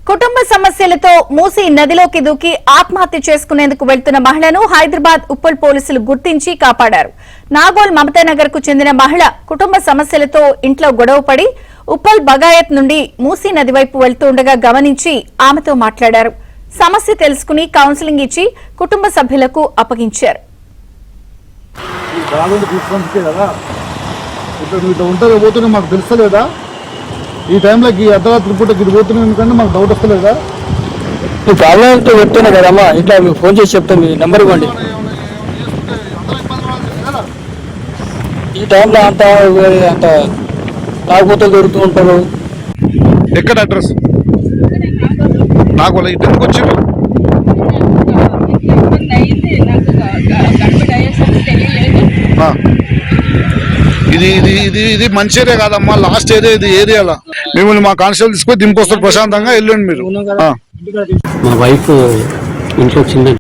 కుటుంబ సమస్యలతో మూసీ నదిలోకి దూకి ఆత్మహత్య చేసుకునేందుకు వెళ్తున్న మహిళను హైదరాబాద్ ఉప్పల్ పోలీసులు గుర్తించి కాపాడారు. నాగోల్ మమతానగర్ కు చెందిన మహిళ కుటుంబ సమస్యలతో ఇంట్లో గొడవపడి ఉప్పల్ బగాయత్ నుండి మూసీ నది వైపు వెళ్తుండగా గమనించి ఆమెతో మాట్లాడారు. సమస్య తెలుసుకుని కౌన్సిలింగ్ ఇచ్చి కుటుంబ సభ్యులకు అప్పగించారు. ఈ టైంలోకి అర్ధరాత్రి పూట గిడి పోతున్నాం ఎందుకంటే మాకు డౌట్ వస్తలేదా? మీ ప్రాబ్లం చెప్తున్నా కదమ్మా, ఇట్లా మీకు ఫోన్ చేసి చెప్తాను, మీ నెంబర్ ఇవ్వండి. ఈ టైంలో అంత తాగుబోతులు దొరుకుతూ ఉంటారు. ఎక్కడ అడ్రస్ నాకు ఇటు ఎందుకు వచ్చారు? ఇది ఇది ఇది ఇది మంచి ఏరియా కాదమ్మా, లాస్ట్ ఏరియా ఇది. ఏరియాలో మిమ్మల్ని మా కానిస్టేబుల్ తీసుకొని దింపొస్తారు, ప్రశాంతంగా వెళ్ళండి మీరు. మా వైఫ్ ఇంట్లో చిన్న